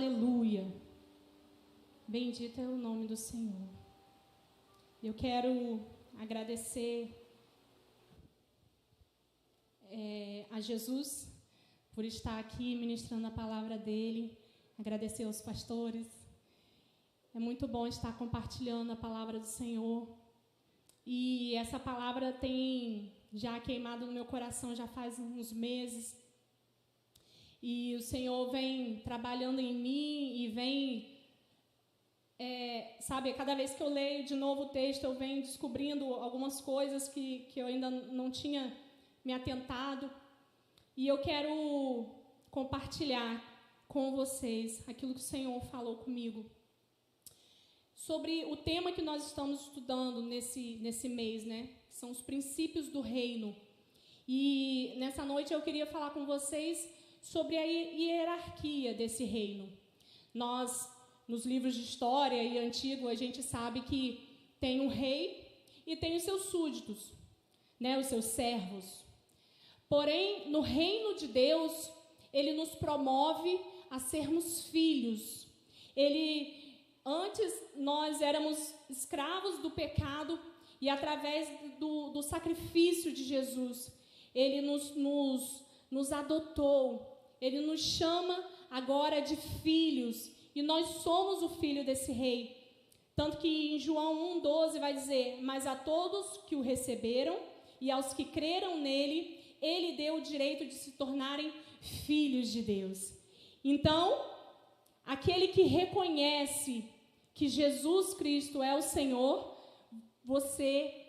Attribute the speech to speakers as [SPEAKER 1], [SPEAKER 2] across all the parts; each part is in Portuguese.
[SPEAKER 1] Aleluia. Bendito é o nome do Senhor. Eu quero agradecer a Jesus por estar aqui ministrando a palavra dele. Agradecer aos pastores. É muito bom estar compartilhando a palavra do Senhor. E essa palavra tem já queimado no meu coração já faz uns meses. E o Senhor vem trabalhando em mim e vem, cada vez que eu leio de novo o texto, eu venho descobrindo algumas coisas que eu ainda não tinha me atentado. E eu quero compartilhar com vocês aquilo que o Senhor falou comigo. Sobre o tema que nós estamos estudando nesse mês, né? São os princípios do reino. E nessa noite eu queria falar com vocês sobre a hierarquia desse reino. Nós, nos livros de história e antigo, a gente sabe que tem um rei e tem os seus súditos, né? Os seus servos. Porém, no reino de Deus, ele nos promove a sermos filhos. Antes nós éramos escravos do pecado e através do sacrifício de Jesus, ele nos adotou, ele nos chama agora de filhos e nós somos o filho desse rei. Tanto que em João 1,12 vai dizer: mas a todos que o receberam e aos que creram nele, ele deu o direito de se tornarem filhos de Deus. Então, aquele que reconhece que Jesus Cristo é o Senhor, você,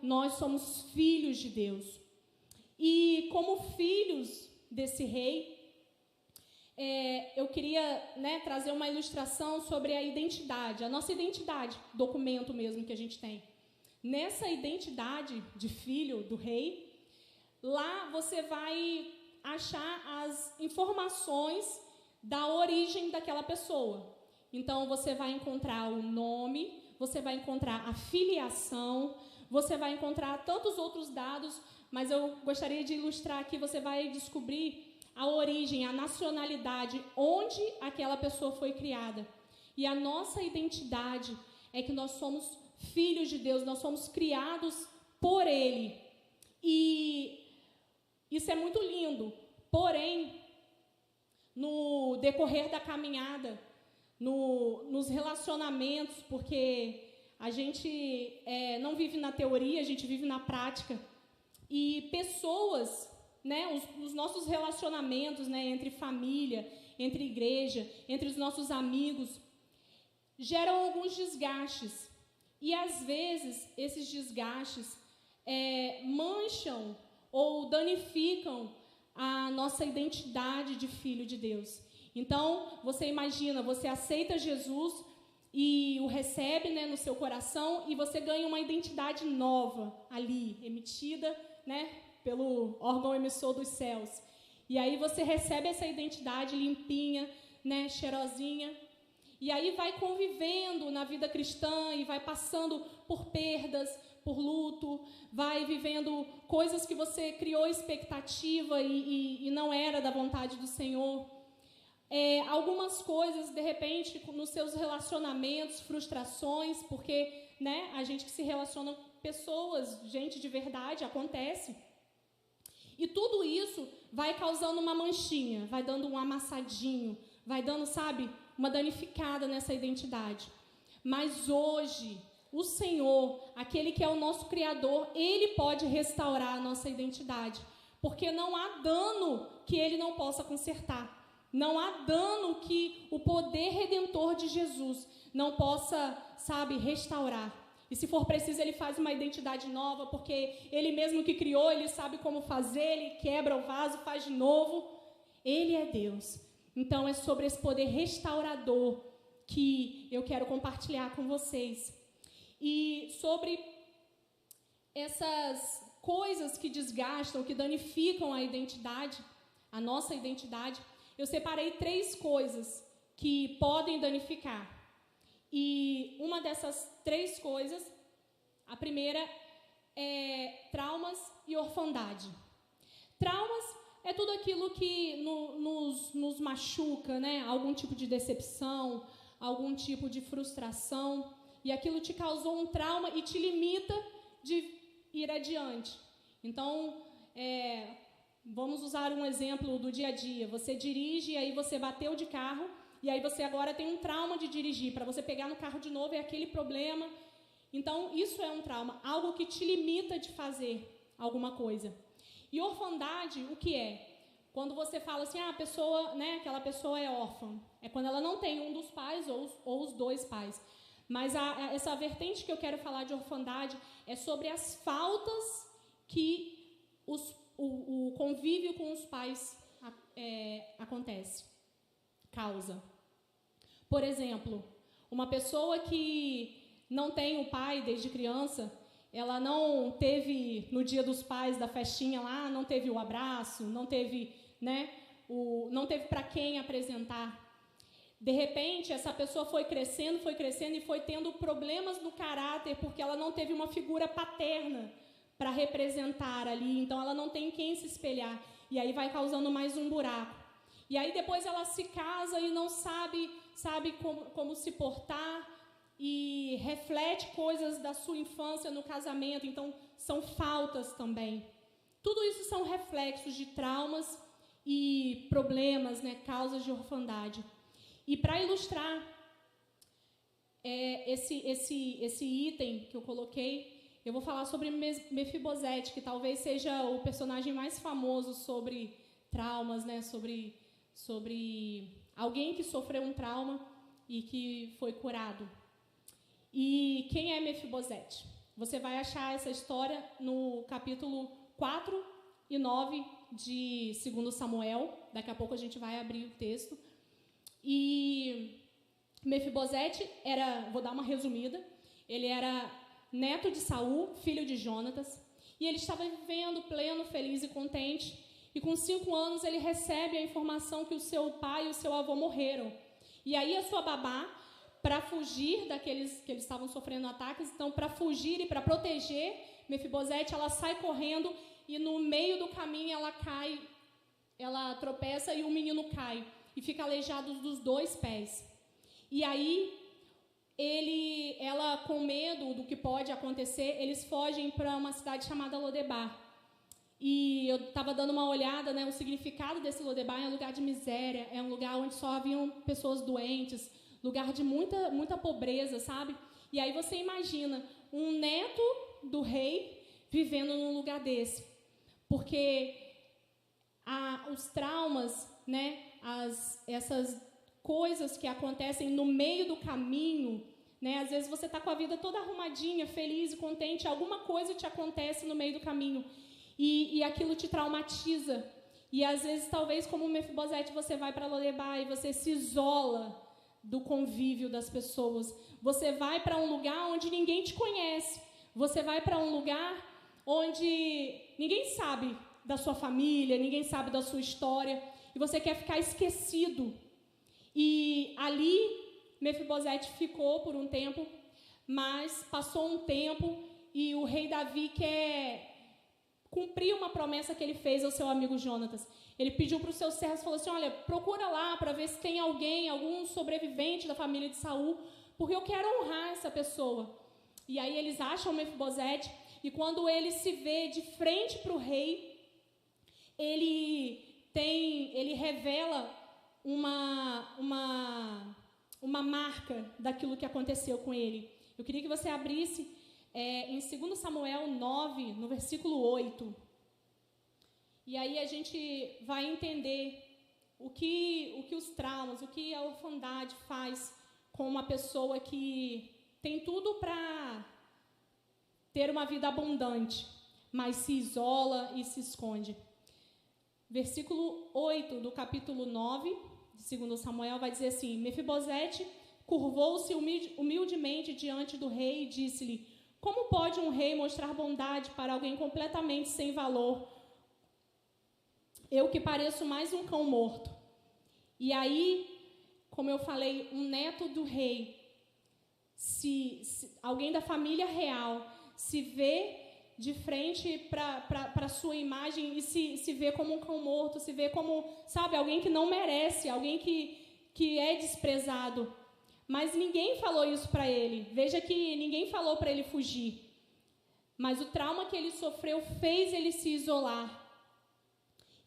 [SPEAKER 1] nós somos filhos de Deus. E como filhos desse rei, eu queria, trazer uma ilustração sobre a identidade, a nossa identidade, documento mesmo que a gente tem. Nessa identidade de filho do rei, lá você vai achar as informações da origem daquela pessoa. Então, você vai encontrar o nome, você vai encontrar a filiação, você vai encontrar tantos outros dados, mas eu gostaria de ilustrar aqui, você vai descobrir a origem, a nacionalidade, onde aquela pessoa foi criada. E a nossa identidade é que nós somos filhos de Deus, nós somos criados por Ele. E isso é muito lindo, porém, no decorrer da caminhada, nos relacionamentos, porque a gente não vive na teoria, a gente vive na prática, e pessoas, os nossos relacionamentos, entre família, entre igreja, entre os nossos amigos, geram alguns desgastes, e às vezes esses desgastes mancham ou danificam a nossa identidade de filho de Deus. Então, você imagina, você aceita Jesus e o recebe, no seu coração, e você ganha uma identidade nova ali, emitida, pelo órgão emissor dos céus. E aí você recebe essa identidade limpinha, cheirosinha, e aí vai convivendo na vida cristã e vai passando por perdas, por luto, vai vivendo coisas que você criou expectativa e não era da vontade do Senhor. Algumas coisas, de repente, nos seus relacionamentos, frustrações, porque a gente que se relaciona com pessoas, gente de verdade, acontece. E tudo isso vai causando uma manchinha, vai dando um amassadinho, vai dando, uma danificada nessa identidade. Mas hoje, o Senhor, aquele que é o nosso Criador, Ele pode restaurar a nossa identidade, porque não há dano que Ele não possa consertar. Não há dano que o poder redentor de Jesus não possa, restaurar. E se for preciso, Ele faz uma identidade nova, porque Ele mesmo que criou, Ele sabe como fazer, Ele quebra o vaso, faz de novo. Ele é Deus. Então, é sobre esse poder restaurador que eu quero compartilhar com vocês. E sobre essas coisas que desgastam, que danificam a identidade, a nossa identidade, eu separei 3 coisas que podem danificar. E uma dessas 3 coisas, a primeira é traumas e orfandade. Traumas é tudo aquilo que nos machuca, né? Algum tipo de decepção, algum tipo de frustração, e aquilo te causou um trauma e te limita de ir adiante. Então, vamos usar um exemplo do dia a dia. Você dirige e aí você bateu de carro, e aí você agora tem um trauma de dirigir. Para você pegar no carro de novo é aquele problema. Então, isso é um trauma, algo que te limita de fazer alguma coisa. E orfandade, o que é? Quando você fala assim, a pessoa, né, aquela pessoa é órfã. É quando ela não tem um dos pais ou os dois pais. Mas essa vertente que eu quero falar de orfandade é sobre as faltas que o convívio com os pais causa. Por exemplo, uma pessoa que não tem o pai desde criança, ela não teve, no dia dos pais, da festinha lá, não teve o abraço, não teve, né, não teve para quem apresentar. De repente, essa pessoa foi crescendo e foi tendo problemas no caráter, porque ela não teve uma figura paterna para representar ali, então ela não tem quem se espelhar, e aí vai causando mais um buraco. E aí depois ela se casa e não sabe como se portar, e reflete coisas da sua infância no casamento, então são faltas também. Tudo isso são reflexos de traumas e problemas, né, causas de orfandade. E para ilustrar esse item que eu coloquei, eu vou falar sobre Mefibosete, que talvez seja o personagem mais famoso sobre traumas, né, sobre alguém que sofreu um trauma e que foi curado. E quem é Mefibosete? Você vai achar essa história no capítulo 4 e 9 de 2 Samuel. Daqui a pouco a gente vai abrir o texto. E Mefibosete vou dar uma resumida, ele era neto de Saul, filho de Jonatas, e ele estava vivendo pleno, feliz e contente, e com 5 anos ele recebe a informação que o seu pai e o seu avô morreram. E aí a sua babá, para fugir daqueles que eles estavam sofrendo ataques, então para fugir e para proteger Mefibosete, ela sai correndo e no meio do caminho ela cai, ela tropeça e o menino cai e fica aleijado dos 2 pés. E aí ela com medo do que pode acontecer, eles fogem para uma cidade chamada Lodebar. E eu estava dando uma olhada, né, o significado desse Lodebar é um lugar de miséria, é um lugar onde só haviam pessoas doentes, lugar de muita pobreza, sabe? E aí você imagina um neto do rei vivendo num lugar desse. Porque os traumas, né, essas coisas que acontecem no meio do caminho, né, às vezes você está com a vida toda arrumadinha, feliz e contente, alguma coisa te acontece no meio do caminho e aquilo te traumatiza. E às vezes, talvez, como Mefibosete, você vai para Lodebar e você se isola do convívio das pessoas. Você vai para um lugar onde ninguém te conhece. Você vai para um lugar onde ninguém sabe da sua família, ninguém sabe da sua história, e você quer ficar esquecido. E ali, Mefibosete ficou por um tempo, mas passou um tempo e o rei Davi quer cumprir uma promessa que ele fez ao seu amigo Jonatas. Ele pediu para os seus servos, falou assim, olha, procura lá para ver se tem algum sobrevivente da família de Saul, porque eu quero honrar essa pessoa. E aí eles acham Mefibosete, e quando ele se vê de frente para o rei, ele revela uma marca daquilo que aconteceu com ele. Eu queria que você abrisse em 2 Samuel 9, no versículo 8. E aí a gente vai entender o que os traumas, o que a orfandade faz com uma pessoa que tem tudo para ter uma vida abundante, mas se isola e se esconde. Versículo 8 do capítulo 9 de 2 Samuel vai dizer assim, Mefibosete curvou-se humildemente diante do rei e disse-lhe, como pode um rei mostrar bondade para alguém completamente sem valor? Eu que pareço mais um cão morto. E aí, como eu falei, um neto do rei, se alguém da família real se vê de frente para a sua imagem e se vê como um cão morto, se vê como, sabe, alguém que não merece, alguém que é desprezado. Mas ninguém falou isso para ele. Veja que ninguém falou para ele fugir. Mas o trauma que ele sofreu fez ele se isolar.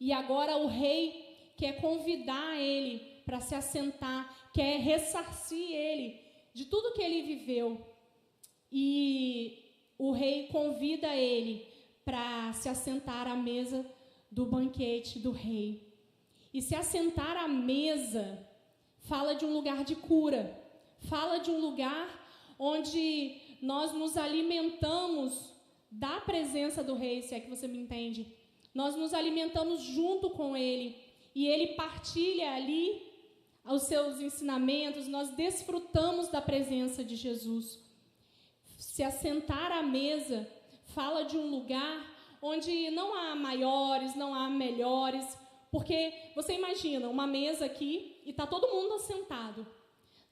[SPEAKER 1] E agora o rei quer convidar ele para se assentar, quer ressarcir ele de tudo que ele viveu. E o rei convida ele para se assentar à mesa do banquete do rei. E se assentar à mesa fala de um lugar de cura, fala de um lugar onde nós nos alimentamos da presença do rei, se é que você me entende. Nós nos alimentamos junto com ele e ele partilha ali os seus ensinamentos, nós desfrutamos da presença de Jesus. Se assentar à mesa fala de um lugar onde não há maiores, não há melhores, porque você imagina uma mesa aqui e está todo mundo assentado.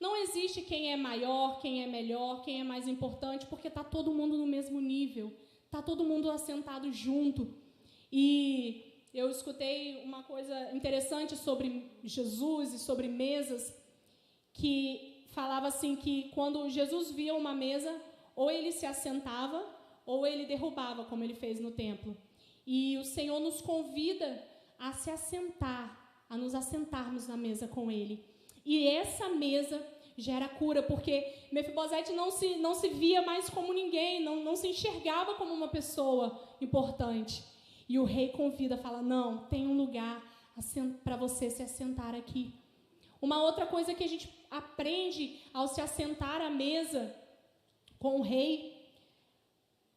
[SPEAKER 1] Não existe quem é maior, quem é melhor, quem é mais importante, porque está todo mundo no mesmo nível, está todo mundo assentado junto. E eu escutei uma coisa interessante sobre Jesus e sobre mesas, que falava assim que quando Jesus via uma mesa, ou ele se assentava, ou ele derrubava, como ele fez no templo. E o Senhor nos convida a se assentar, a nos assentarmos na mesa com ele. E essa mesa gera cura, porque Mefibosete não se via mais como ninguém, não se enxergava como uma pessoa importante. E o rei convida, fala, não, tem um lugar para você se assentar aqui. Uma outra coisa que a gente aprende ao se assentar à mesa com o rei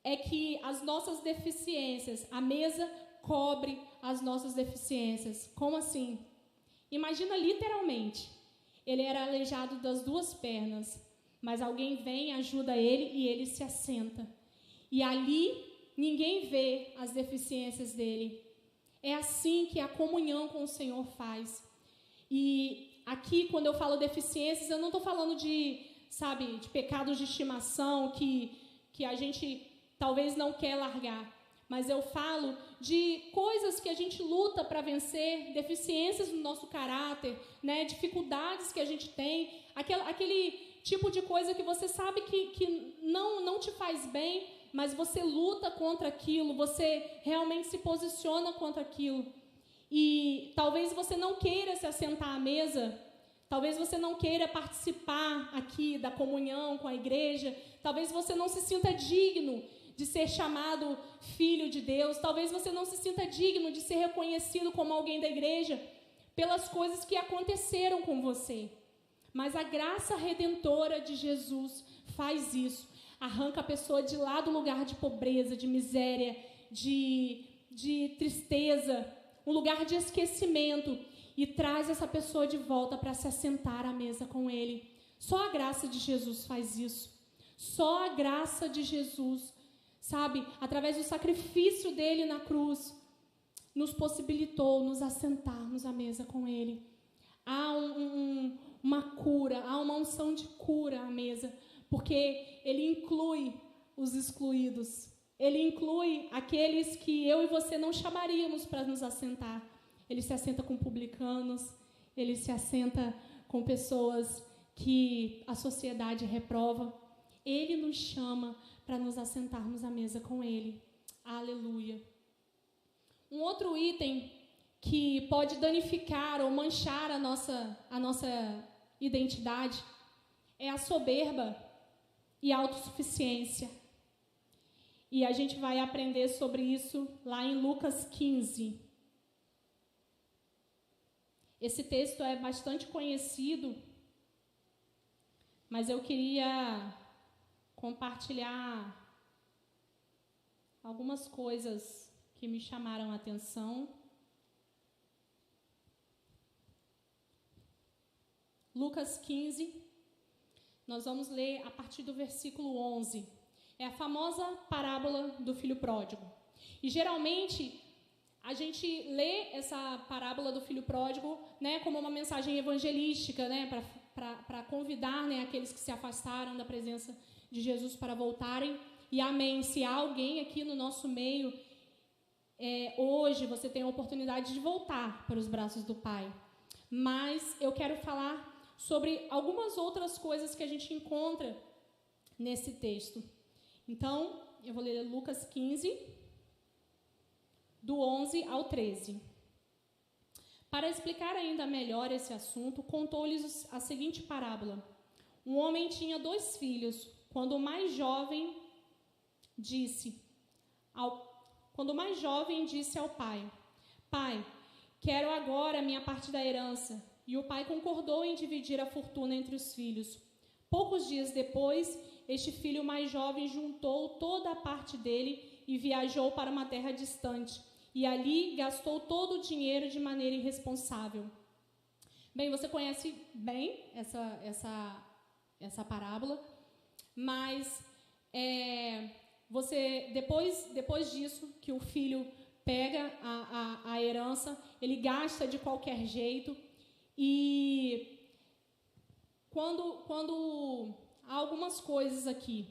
[SPEAKER 1] é que as nossas deficiências, a mesa cobre as nossas deficiências. Como assim? Imagina literalmente, ele era aleijado das 2 pernas, mas alguém vem, ajuda ele e ele se assenta. E ali ninguém vê as deficiências dele. É assim que a comunhão com o Senhor faz. E aqui, quando eu falo deficiências, eu não estou falando de pecados de estimação que a gente talvez não quer largar. Mas eu falo de coisas que a gente luta para vencer, deficiências no nosso caráter, né, dificuldades que a gente tem, aquele tipo de coisa que você sabe que não te faz bem, mas você luta contra aquilo, você realmente se posiciona contra aquilo. E talvez você não queira se assentar à mesa, talvez você não queira participar aqui da comunhão com a igreja, talvez você não se sinta digno de ser chamado filho de Deus, talvez você não se sinta digno de ser reconhecido como alguém da igreja pelas coisas que aconteceram com você. Mas a graça redentora de Jesus faz isso. Arranca a pessoa de lá do lugar de pobreza, de miséria, de tristeza, um lugar de esquecimento, e traz essa pessoa de volta para se assentar à mesa com ele. Só a graça de Jesus faz isso. Só a graça de Jesus, sabe, através do sacrifício dele na cruz, nos possibilitou nos assentarmos à mesa com ele. Há uma cura, há uma unção de cura à mesa, porque ele inclui os excluídos. Ele inclui aqueles que eu e você não chamaríamos para nos assentar. Ele se assenta com publicanos, ele se assenta com pessoas que a sociedade reprova. Ele nos chama para nos assentarmos à mesa com ele. Aleluia. Um outro item que pode danificar ou manchar a nossa identidade é a soberba e a autossuficiência. E a gente vai aprender sobre isso lá em Lucas 15. Esse texto é bastante conhecido, mas eu queria compartilhar algumas coisas que me chamaram a atenção. Lucas 15, nós vamos ler a partir do versículo 11. É a famosa parábola do filho pródigo. E geralmente a gente lê essa parábola do filho pródigo, né, como uma mensagem evangelística, né, para convidar, né, aqueles que se afastaram da presença de Jesus para voltarem. E amém, se há alguém aqui no nosso meio, hoje você tem a oportunidade de voltar para os braços do Pai. Mas eu quero falar sobre algumas outras coisas que a gente encontra nesse texto. Então, eu vou ler Lucas 15, do 11 ao 13. Para explicar ainda melhor esse assunto, contou-lhes a seguinte parábola. Um homem tinha 2 filhos. Quando o mais jovem disse ao pai: Pai, quero agora a minha parte da herança. E o pai concordou em dividir a fortuna entre os filhos. Poucos dias depois, este filho mais jovem juntou toda a parte dele e viajou para uma terra distante. E ali gastou todo o dinheiro de maneira irresponsável. Bem, você conhece bem essa parábola, mas você depois disso, que o filho pega a herança, ele gasta de qualquer jeito. E quando há algumas coisas aqui.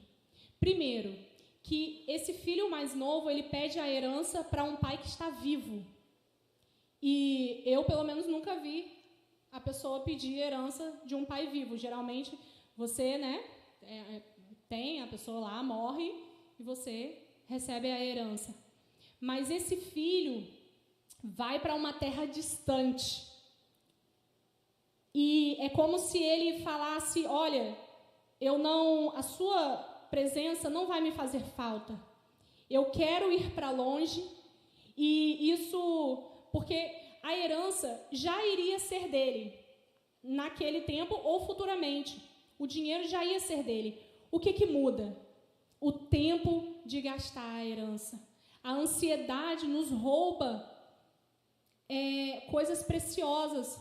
[SPEAKER 1] Primeiro, que esse filho mais novo, ele pede a herança para um pai que está vivo. E eu, pelo menos, nunca vi a pessoa pedir herança de um pai vivo. Geralmente, você, né, tem a pessoa lá, morre, e você recebe a herança. Mas esse filho vai para uma terra distante. E é como se ele falasse: olha, a sua presença não vai me fazer falta. Eu quero ir para longe, e isso porque a herança já iria ser dele naquele tempo ou futuramente. O dinheiro já ia ser dele. O que muda? O tempo de gastar a herança. A ansiedade nos rouba coisas preciosas.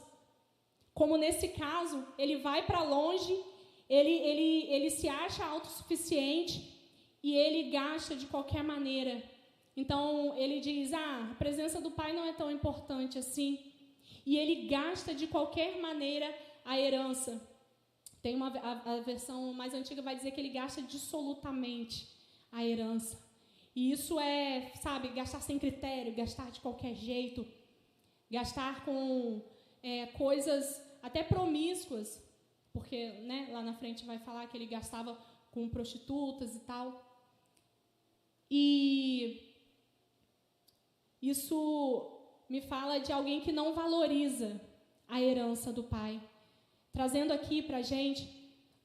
[SPEAKER 1] Como nesse caso, ele vai para longe, ele se acha autossuficiente e ele gasta de qualquer maneira. Então, ele diz, a presença do pai não é tão importante assim. E ele gasta de qualquer maneira a herança. Tem a versão mais antiga vai dizer que ele gasta dissolutamente a herança. E isso gastar sem critério, gastar de qualquer jeito, gastar com coisas até promíscuas, porque, né, lá na frente vai falar que ele gastava com prostitutas e tal. E isso me fala de alguém que não valoriza a herança do pai. Trazendo aqui para a gente,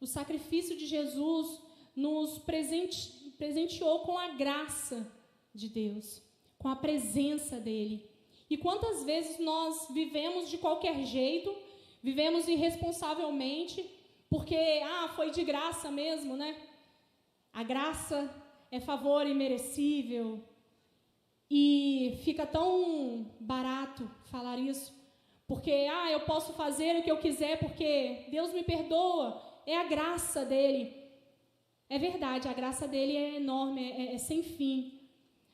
[SPEAKER 1] o sacrifício de Jesus nos presenteou com a graça de Deus, com a presença dele. E quantas vezes nós vivemos de qualquer jeito, vivemos irresponsavelmente, porque, foi de graça mesmo, né? A graça é favor imerecível. E fica tão barato falar isso, porque, eu posso fazer o que eu quiser, porque Deus me perdoa, é a graça dele. É verdade, a graça dele é enorme, é sem fim,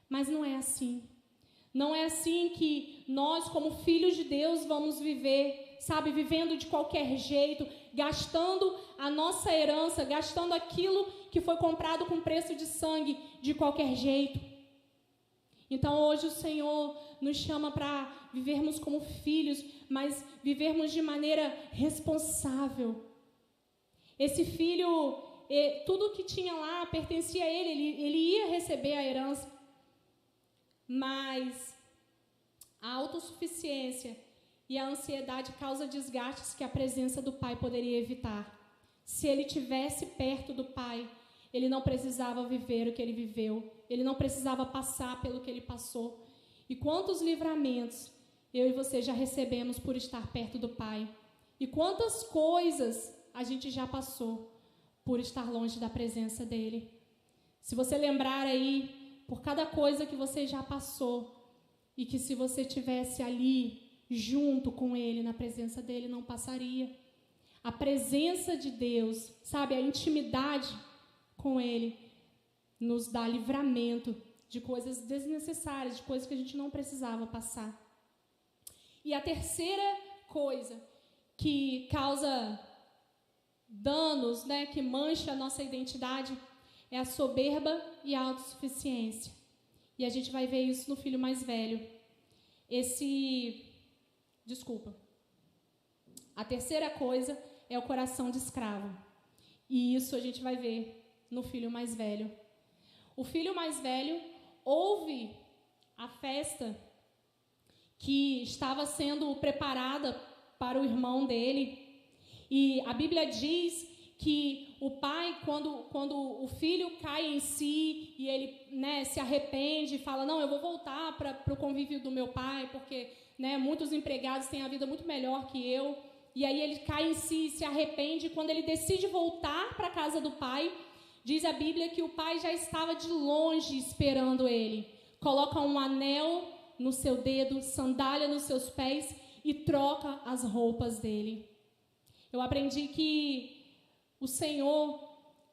[SPEAKER 1] mas não é assim. Não é assim que nós, como filhos de Deus, vamos viver, vivendo de qualquer jeito, gastando a nossa herança, gastando aquilo que foi comprado com preço de sangue, de qualquer jeito. Então, hoje o Senhor nos chama para vivermos como filhos, mas vivermos de maneira responsável. Esse filho, tudo que tinha lá pertencia a ele ia receber a herança. Mas a autossuficiência e a ansiedade causam desgastes que a presença do Pai poderia evitar. Se ele estivesse perto do Pai, ele não precisava viver o que ele viveu, ele não precisava passar pelo que ele passou. E quantos livramentos eu e você já recebemos por estar perto do Pai? E quantas coisas a gente já passou por estar longe da presença dele? Se você lembrar aí, por cada coisa que você já passou, e que se você estivesse ali, junto com ele, na presença dele, não passaria. A presença de Deus, a intimidade com ele, nos dá livramento de coisas desnecessárias, de coisas que a gente não precisava passar. E a terceira coisa que causa danos, que mancha a nossa identidade, é a soberba e a autossuficiência. E a gente vai ver isso no filho mais velho. A terceira coisa é o coração de escravo. E isso a gente vai ver no filho mais velho. O filho mais velho ouve a festa que estava sendo preparada para o irmão dele. E a Bíblia diz que o pai, quando o filho cai em si e ele, né, se arrepende e fala, não, eu vou voltar para o convívio do meu pai, porque, né, muitos empregados têm a vida muito melhor que eu. E aí ele cai em si, se arrepende. Quando ele decide voltar para a casa do pai, diz a Bíblia que o pai já estava de longe esperando ele. Coloca um anel no seu dedo, sandália nos seus pés e troca as roupas dele. Eu aprendi que o Senhor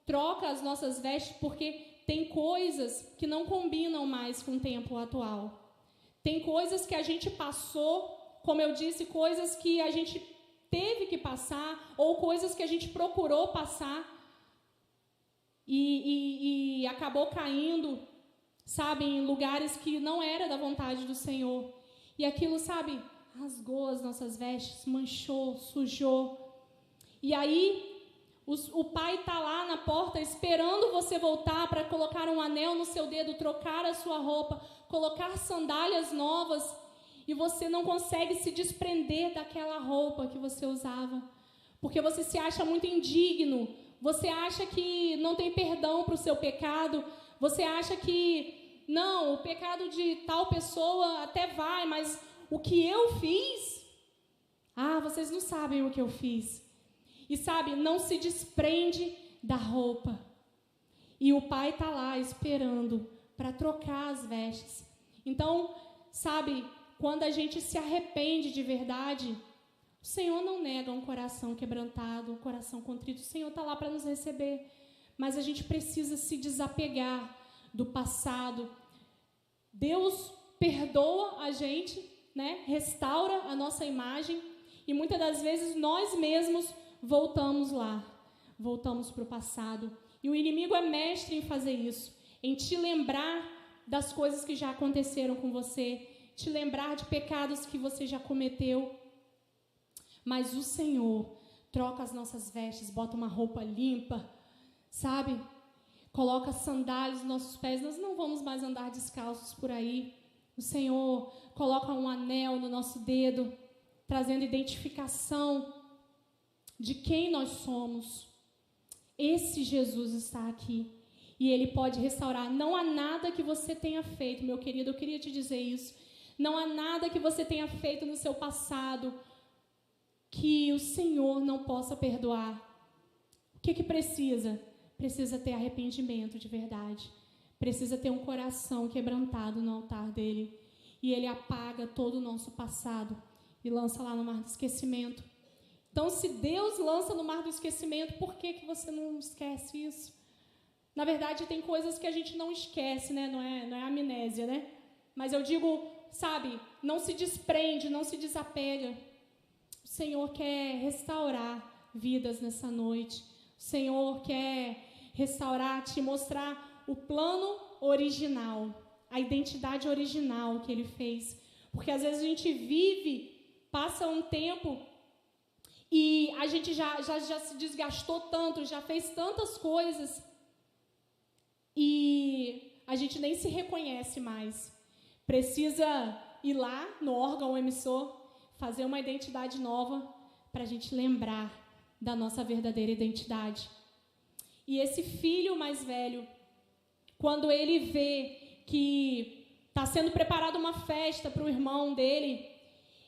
[SPEAKER 1] troca as nossas vestes porque tem coisas que não combinam mais com o tempo atual. Tem coisas que a gente passou, como eu disse, coisas que a gente teve que passar ou coisas que a gente procurou passar e acabou caindo, sabe, em lugares que não era da vontade do Senhor. E aquilo, sabe, rasgou as nossas vestes, manchou, sujou. E aí o pai está lá na porta esperando você voltar para colocar um anel no seu dedo, trocar a sua roupa, colocar sandálias novas, e você não consegue se desprender daquela roupa que você usava, porque você se acha muito indigno, você acha que não tem perdão para o seu pecado, você acha que, não, o pecado de tal pessoa até vai, mas o que eu fiz? Vocês não sabem o que eu fiz. E sabe, não se desprende da roupa. E o pai está lá esperando para trocar as vestes. Então, sabe, quando a gente se arrepende de verdade, o Senhor não nega um coração quebrantado, um coração contrito. O Senhor está lá para nos receber. Mas a gente precisa se desapegar do passado. Deus perdoa a gente, né? Restaura a nossa imagem. E muitas das vezes nós mesmos voltamos lá, voltamos para o passado. E o inimigo é mestre em fazer isso, em te lembrar das coisas que já aconteceram com você, te lembrar de pecados que você já cometeu. Mas o Senhor troca as nossas vestes, bota uma roupa limpa, sabe? Coloca sandálias nos nossos pés, nós não vamos mais andar descalços por aí. O Senhor coloca um anel no nosso dedo, trazendo identificação de quem nós somos. Esse Jesus está aqui e Ele pode restaurar. Não há nada que você tenha feito, meu querido, eu queria te dizer isso. Não há nada que você tenha feito no seu passado que o Senhor não possa perdoar. O que precisa? Precisa ter arrependimento de verdade. Precisa ter um coração quebrantado no altar dEle. E Ele apaga todo o nosso passado e lança lá no mar do esquecimento. Então, se Deus lança no mar do esquecimento, por que você não esquece isso? Na verdade, tem coisas que a gente não esquece, né? Não é amnésia, né? Mas eu digo, sabe, não se desprende, não se desapega. O Senhor quer restaurar vidas nessa noite. O Senhor quer restaurar, te mostrar o plano original, a identidade original que Ele fez. Porque às vezes a gente vive, passa um tempo e a gente já se desgastou tanto, já fez tantas coisas e a gente nem se reconhece mais. Precisa ir lá no órgão emissor, fazer uma identidade nova para a gente lembrar da nossa verdadeira identidade. E esse filho mais velho, quando ele vê que está sendo preparada uma festa para o irmão dele,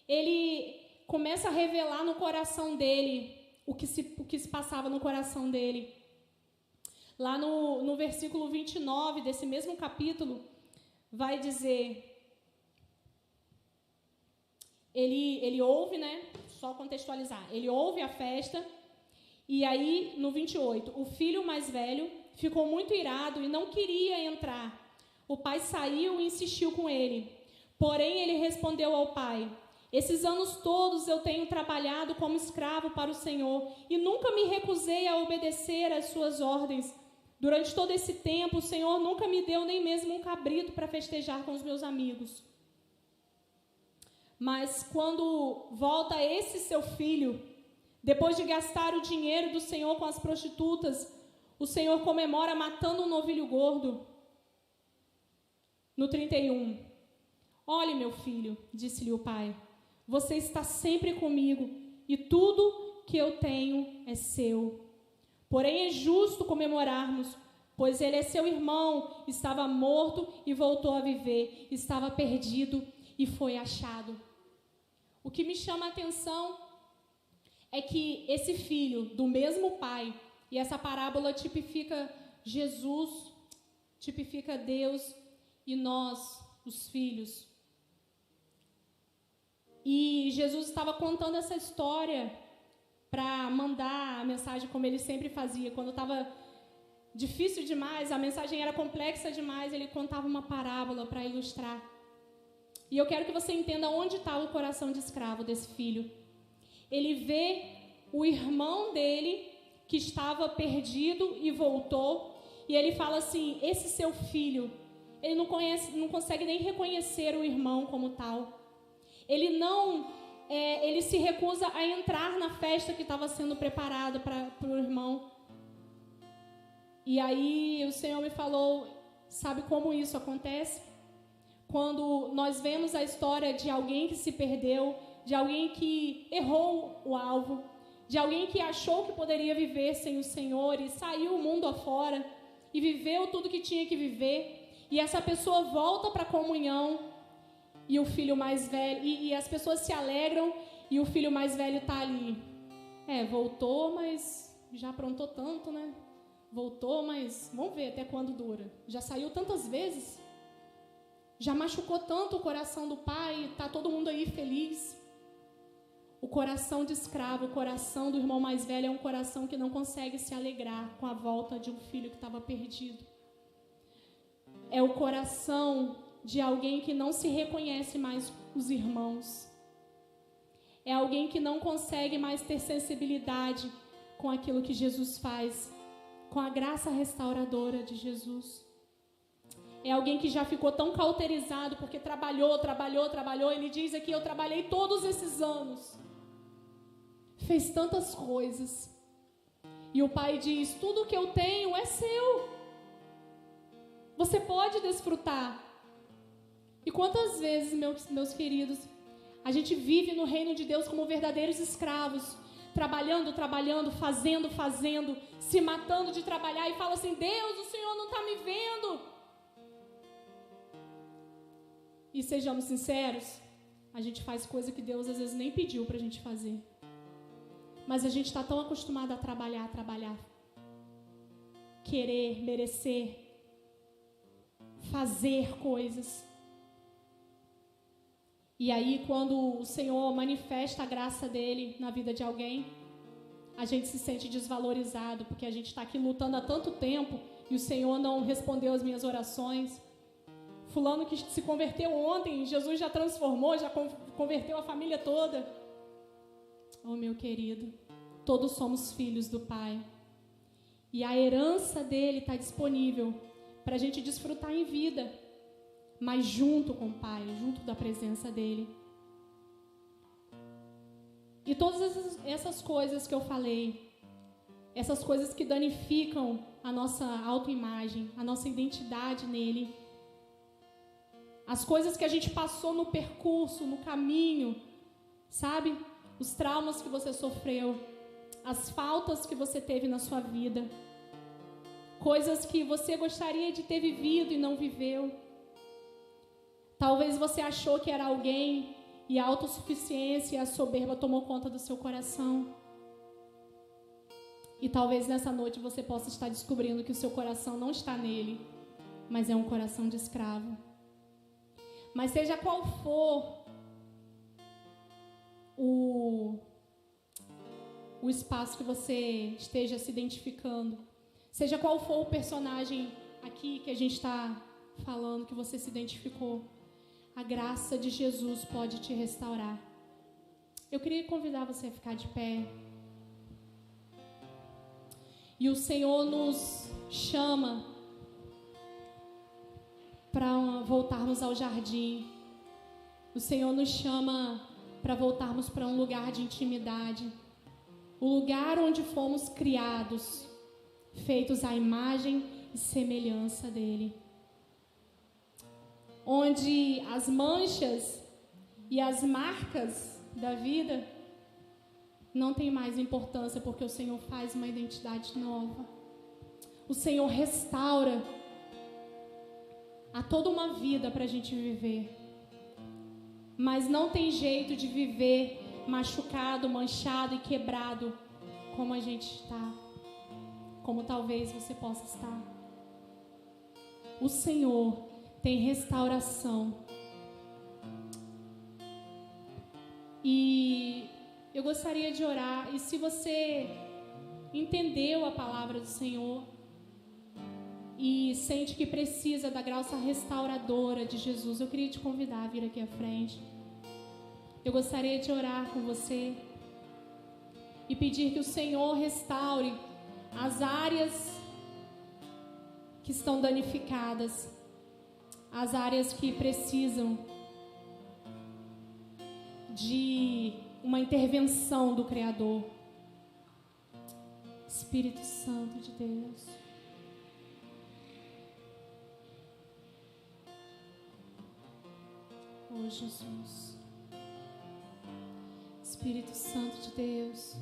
[SPEAKER 1] ele começa a revelar no coração dele o que se passava no coração dele. Lá no versículo 29 desse mesmo capítulo, vai dizer... Ele ouve, né? Só contextualizar. Ele ouve a festa. E aí, no 28, o filho mais velho ficou muito irado e não queria entrar. O pai saiu e insistiu com ele. Porém, ele respondeu ao pai: esses anos todos eu tenho trabalhado como escravo para o Senhor e nunca me recusei a obedecer às suas ordens. Durante todo esse tempo, o Senhor nunca me deu nem mesmo um cabrito para festejar com os meus amigos. Mas quando volta esse seu filho, depois de gastar o dinheiro do Senhor com as prostitutas, o Senhor comemora matando um novilho gordo. No 31, olhe, meu filho, disse-lhe o pai, você está sempre comigo e tudo que eu tenho é seu. Porém é justo comemorarmos, pois ele é seu irmão, estava morto e voltou a viver, estava perdido e foi achado. O que me chama a atenção é que esse filho do mesmo pai, e essa parábola tipifica Jesus, tipifica Deus e nós, os filhos. E Jesus estava contando essa história para mandar a mensagem como ele sempre fazia. Quando estava difícil demais, a mensagem era complexa demais, ele contava uma parábola para ilustrar. E eu quero que você entenda onde está o coração de escravo desse filho. Ele vê o irmão dele que estava perdido e voltou, e ele fala assim, esse seu filho, ele não consegue nem reconhecer o irmão como tal. Ele se recusa a entrar na festa que estava sendo preparada para o irmão. E aí o Senhor me falou, sabe como isso acontece? Quando nós vemos a história de alguém que se perdeu, de alguém que errou o alvo, de alguém que achou que poderia viver sem o Senhor e saiu o mundo afora e viveu tudo que tinha que viver, e essa pessoa volta para a comunhão, e o filho mais velho, e as pessoas se alegram, e o filho mais velho está ali. Voltou, mas já aprontou tanto, né? Voltou, mas vamos ver até quando dura. Já saiu tantas vezes, já machucou tanto o coração do pai, está todo mundo aí feliz. O coração de escravo, o coração do irmão mais velho é um coração que não consegue se alegrar com a volta de um filho que estava perdido. É o coração de alguém que não se reconhece mais os irmãos. É alguém que não consegue mais ter sensibilidade com aquilo que Jesus faz, com a graça restauradora de Jesus. É alguém que já ficou tão cauterizado porque trabalhou. Ele diz aqui, eu trabalhei todos esses anos. Fez tantas coisas. E o pai diz, tudo que eu tenho é seu. Você pode desfrutar. E quantas vezes, meus queridos, a gente vive no reino de Deus como verdadeiros escravos, trabalhando, fazendo, se matando de trabalhar e fala assim, Deus, o Senhor não está me vendo. E sejamos sinceros, a gente faz coisa que Deus às vezes nem pediu para a gente fazer. Mas a gente está tão acostumado a trabalhar. Querer, merecer, fazer coisas. E aí, quando o Senhor manifesta a graça dele na vida de alguém, a gente se sente desvalorizado, porque a gente está aqui lutando há tanto tempo e o Senhor não respondeu as minhas orações. Fulano que se converteu ontem, Jesus já transformou, já converteu a família toda. Oh, meu querido, todos somos filhos do Pai. E a herança dele está disponível para a gente desfrutar em vida, mas junto com o Pai, junto da presença dele. E todas essas coisas que eu falei, essas coisas que danificam a nossa autoimagem, a nossa identidade nele, as coisas que a gente passou no percurso, no caminho, sabe? Os traumas que você sofreu, as faltas que você teve na sua vida, coisas que você gostaria de ter vivido e não viveu. Talvez você achou que era alguém e a autossuficiência e a soberba tomou conta do seu coração. E talvez nessa noite você possa estar descobrindo que o seu coração não está nele, mas é um coração de escravo. Mas seja qual for o espaço que você esteja se identificando, seja qual for o personagem aqui que a gente está falando, que você se identificou, a graça de Jesus pode te restaurar. Eu queria convidar você a ficar de pé. E o Senhor nos chama para voltarmos ao jardim. O Senhor nos chama para voltarmos para um lugar de intimidade. O lugar onde fomos criados, feitos à imagem e semelhança dele. Onde as manchas e as marcas da vida não têm mais importância, porque o Senhor faz uma identidade nova. O Senhor restaura a toda uma vida para a gente viver. Mas não tem jeito de viver machucado, manchado e quebrado como a gente está, como talvez você possa estar. O Senhor tem restauração. E eu gostaria de orar, e se você entendeu a palavra do Senhor e sente que precisa da graça restauradora de Jesus, eu queria te convidar a vir aqui à frente. Eu gostaria de orar com você e pedir que o Senhor restaure as áreas que estão danificadas, as áreas que precisam de uma intervenção do Criador. Espírito Santo de Deus. Oh, Jesus. Espírito Santo de Deus.